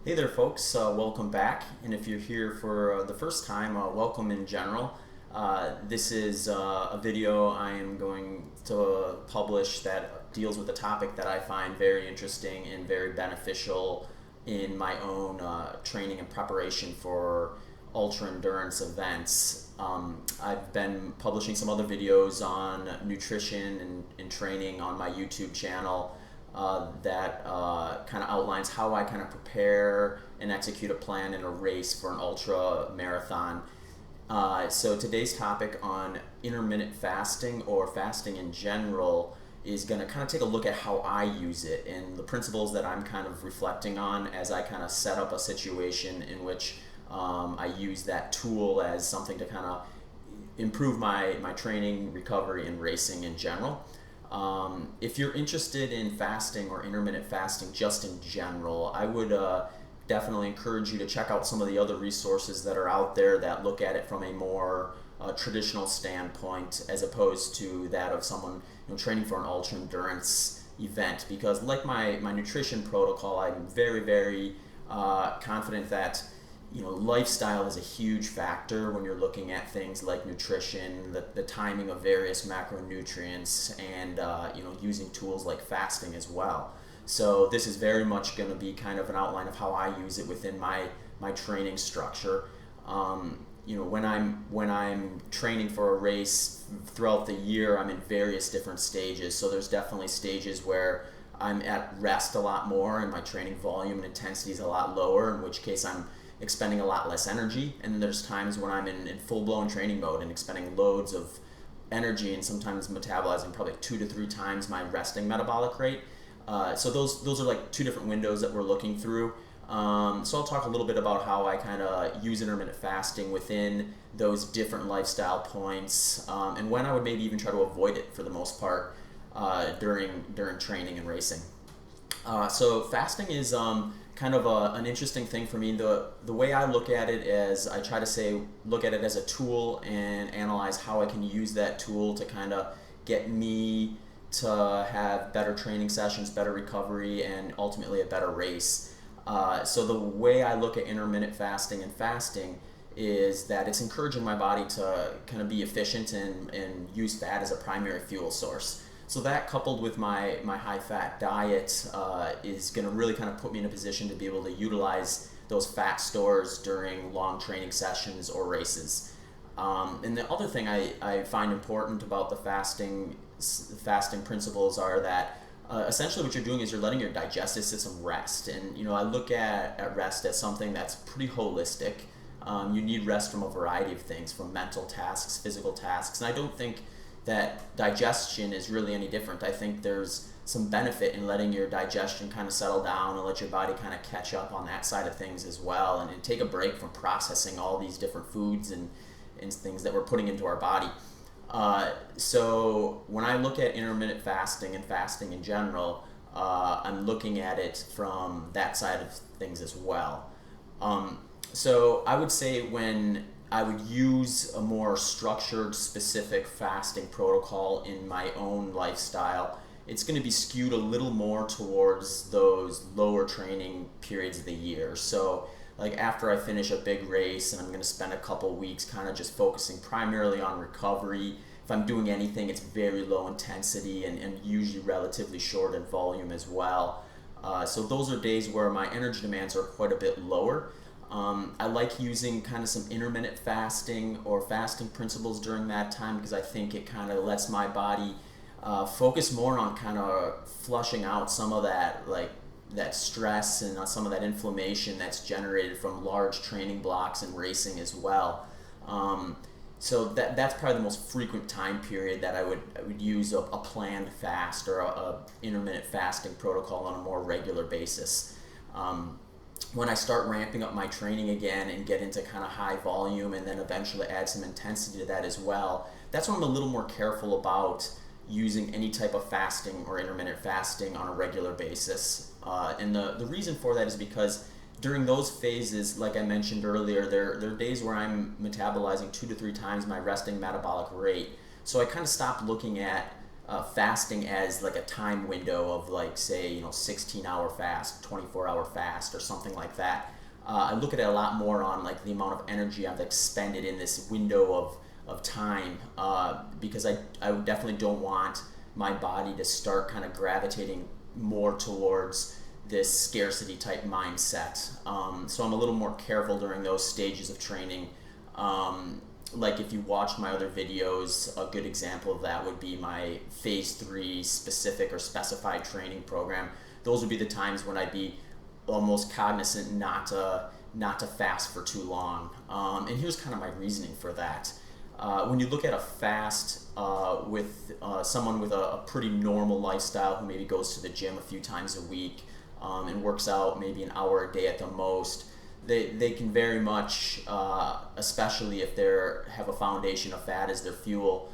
Hey there, folks. Welcome back. And if you're here for the first time, welcome in general. This is a video I am going to publish that deals with a topic that I find very interesting and very beneficial in my own training and preparation for ultra endurance events. I've been publishing some other videos on nutrition and training on my YouTube channel that kind of outlines how I kind of prepare and execute a plan in a race for an ultra marathon. So today's topic on intermittent fasting or fasting in general is going to kind of take a look at how I use it and the principles that I'm kind of reflecting on as I kind of set up a situation in which I use that tool as something to kind of improve my training, recovery, and racing in general. If you're interested in fasting or intermittent fasting just in general, I would definitely encourage you to check out some of the other resources that are out there that look at it from a more traditional standpoint as opposed to that of someone training for an ultra endurance event. Because like my nutrition protocol, I'm very confident that lifestyle is a huge factor when you're looking at things like nutrition, the timing of various macronutrients, and using tools like fasting as well. So this is very much going to be kind of an outline of how I use it within my training structure. When I'm training for a race throughout the year, I'm in various different stages. So there's definitely stages where I'm at rest a lot more and my training volume and intensity is a lot lower, in which case I'm expending a lot less energy. And then there's times when I'm in full-blown training mode and expending loads of energy and sometimes metabolizing probably 2 to 3 times my resting metabolic rate. So those are like two different windows that we're looking through. So I'll talk a little bit about how I kind of use intermittent fasting within those different lifestyle points, and when I would maybe even try to avoid it for the most part during training and racing. So fasting is kind of an interesting thing for me. The way I look at it is I try to look at it as a tool and analyze how I can use that tool to kind of get me to have better training sessions, better recovery, and ultimately a better race. So the way I look at intermittent fasting and fasting is that it's encouraging my body to kind of be efficient and use fat as a primary fuel source. So that, coupled with my high-fat diet, is going to really kind of put me in a position to be able to utilize those fat stores during long training sessions or races. And the other thing I find important about the fasting principles are that essentially what you're doing is you're letting your digestive system rest. And I look at rest as something that's pretty holistic. You need rest from a variety of things, from mental tasks, physical tasks, and I don't think that digestion is really any different. I think there's some benefit in letting your digestion kind of settle down and let your body kind of catch up on that side of things as well, and take a break from processing all these different foods and things that we're putting into our body. So when I look at intermittent fasting and fasting in general, I'm looking at it from that side of things as well. So I would say when I would use a more structured, specific fasting protocol in my own lifestyle, it's going to be skewed a little more towards those lower training periods of the year. So like after I finish a big race and I'm going to spend a couple weeks kind of just focusing primarily on recovery. If I'm doing anything, it's very low intensity and usually relatively short in volume as well. So those are days where my energy demands are quite a bit lower. I like using kind of some intermittent fasting or fasting principles during that time because I think it kind of lets my body focus more on kind of flushing out some of that stress and some of that inflammation that's generated from large training blocks and racing as well. So that's probably the most frequent time period that I would use a planned fast or a intermittent fasting protocol on a more regular basis. When I start ramping up my training again and get into kind of high volume and then eventually add some intensity to that as well, that's when I'm a little more careful about using any type of fasting or intermittent fasting on a regular basis. And the reason for that is because during those phases, like I mentioned earlier, there are days where I'm metabolizing 2 to 3 times my resting metabolic rate. So I kind of stopped looking at fasting as like a time window of like, say, 16-hour fast, 24-hour fast, or something like that. I look at it a lot more on like the amount of energy I've expended in this window of time, because I definitely don't want my body to start kind of gravitating more towards this scarcity type mindset. So I'm a little more careful during those stages of training. Like if you watch my other videos, a good example of that would be my phase 3 specific or specified training program. Those would be the times when I'd be almost cognizant not to fast for too long. And here's kind of my reasoning for that. When you look at a fast with someone with a pretty normal lifestyle who maybe goes to the gym a few times a week and works out maybe an hour a day at the most, they can very much, especially if they have a foundation of fat as their fuel,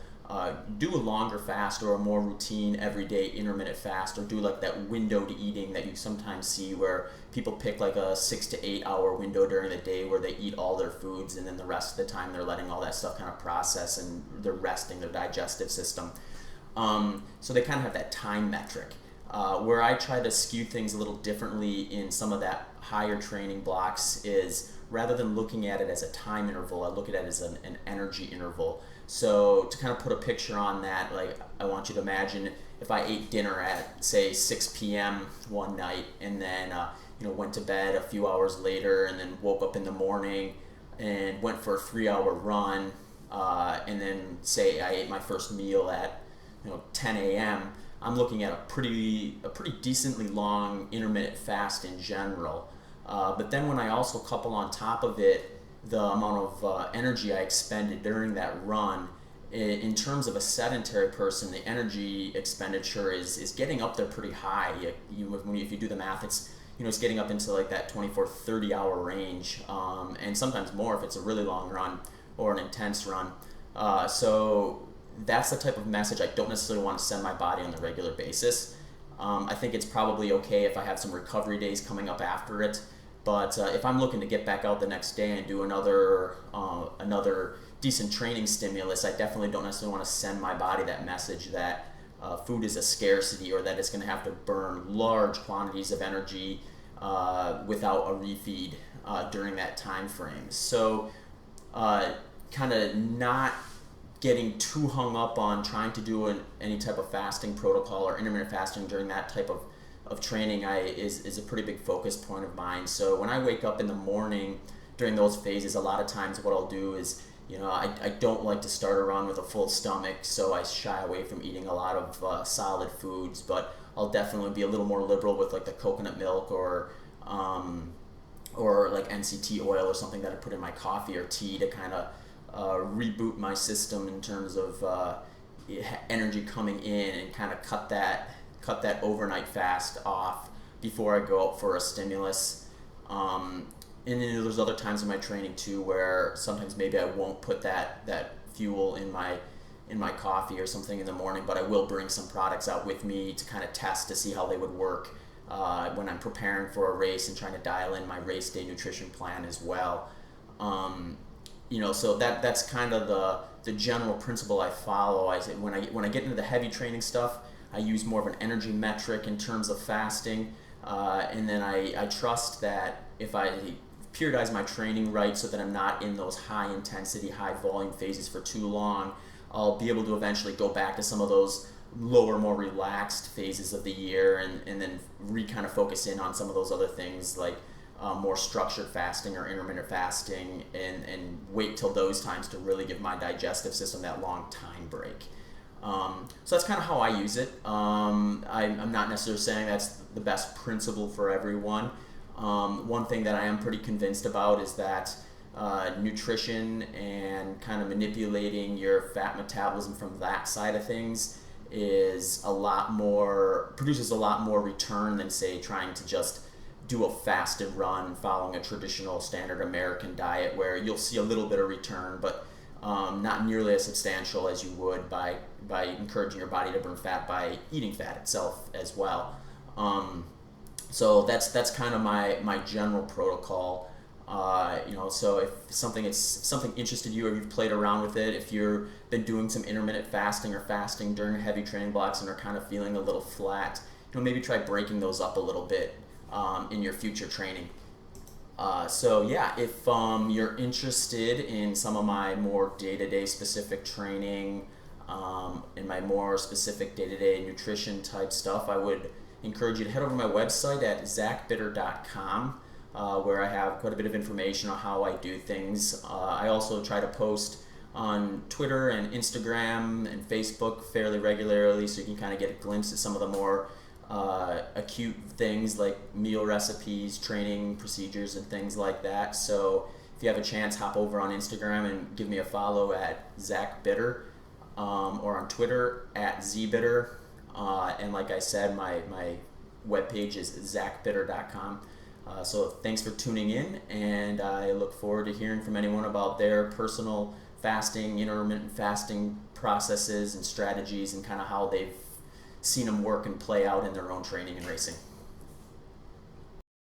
do a longer fast or a more routine everyday intermittent fast, or do like that window to eating that you sometimes see where people pick like a 6 to 8 hour window during the day where they eat all their foods, and then the rest of the time they're letting all that stuff kind of process and they're resting their digestive system. So they kind of have that time metric. Where I try to skew things a little differently in some of that higher training blocks is, rather than looking at it as a time interval, I look at it as an energy interval. So to kind of put a picture on that, like I want you to imagine if I ate dinner at, say, 6 p.m. one night, and then went to bed a few hours later, and then woke up in the morning and went for a 3-hour run, and then say I ate my first meal at 10 a.m. I'm looking at a pretty decently long intermittent fast in general. But then when I also couple on top of it the amount of energy I expended during that run, in terms of a sedentary person, the energy expenditure is getting up there pretty high. If you do the math, it's getting up into like that 24-30 hour range, and sometimes more if it's a really long run or an intense run. So that's the type of message I don't necessarily want to send my body on a regular basis. I think it's probably okay if I have some recovery days coming up after it, but if I'm looking to get back out the next day and do another decent training stimulus, I definitely don't necessarily want to send my body that message that food is a scarcity, or that it's going to have to burn large quantities of energy without a refeed during that time frame. So kind of not getting too hung up on trying to do any type of fasting protocol or intermittent fasting during that type of training is a pretty big focus point of mine. So when I wake up in the morning during those phases, a lot of times what I'll do is, I don't like to start a run with a full stomach, so I shy away from eating a lot of solid foods, but I'll definitely be a little more liberal with like the coconut milk or like NCT oil or something that I put in my coffee or tea to kind of reboot my system in terms of energy coming in, and kind of cut that overnight fast off before I go out for a stimulus. And then there's other times in my training too where sometimes maybe I won't put that fuel in my coffee or something in the morning, but I will bring some products out with me to kind of test to see how they would work when I'm preparing for a race and trying to dial in my race day nutrition plan as well. So that's kind of the general principle I follow. I say when I get into the heavy training stuff, I use more of an energy metric in terms of fasting, and then I trust that if I periodize my training right so that I'm not in those high intensity, high volume phases for too long, I'll be able to eventually go back to some of those lower, more relaxed phases of the year, and then kind of focus in on some of those other things like more structured fasting or intermittent fasting, and wait till those times to really give my digestive system that long time break. So that's kind of how I use it. I'm not necessarily saying that's the best principle for everyone. One thing that I am pretty convinced about is that nutrition and kind of manipulating your fat metabolism from that side of things produces a lot more return than, say, trying to just do a fasted run following a traditional standard American diet, where you'll see a little bit of return, but not nearly as substantial as you would by encouraging your body to burn fat by eating fat itself as well. So that's kind of my general protocol. So if something interested you, or you've played around with it, if you've been doing some intermittent fasting or fasting during heavy training blocks and are kind of feeling a little flat, maybe try breaking those up a little bit in your future training. If you're interested in some of my more day-to-day specific training, in my more specific day-to-day nutrition type stuff, I would encourage you to head over to my website at zachbitter.com, where I have quite a bit of information on how I do things. I also try to post on Twitter and Instagram and Facebook fairly regularly, so you can kind of get a glimpse at some of the more acute things like meal recipes, training procedures, and things like that. So if you have a chance, hop over on Instagram and give me a follow at zachbitter, or on Twitter at zbitter. And like I said, my webpage is zachbitter.com. So thanks for tuning in, and I look forward to hearing from anyone about their personal fasting, intermittent fasting processes and strategies, and kind of how they've seen them work and play out in their own training and racing.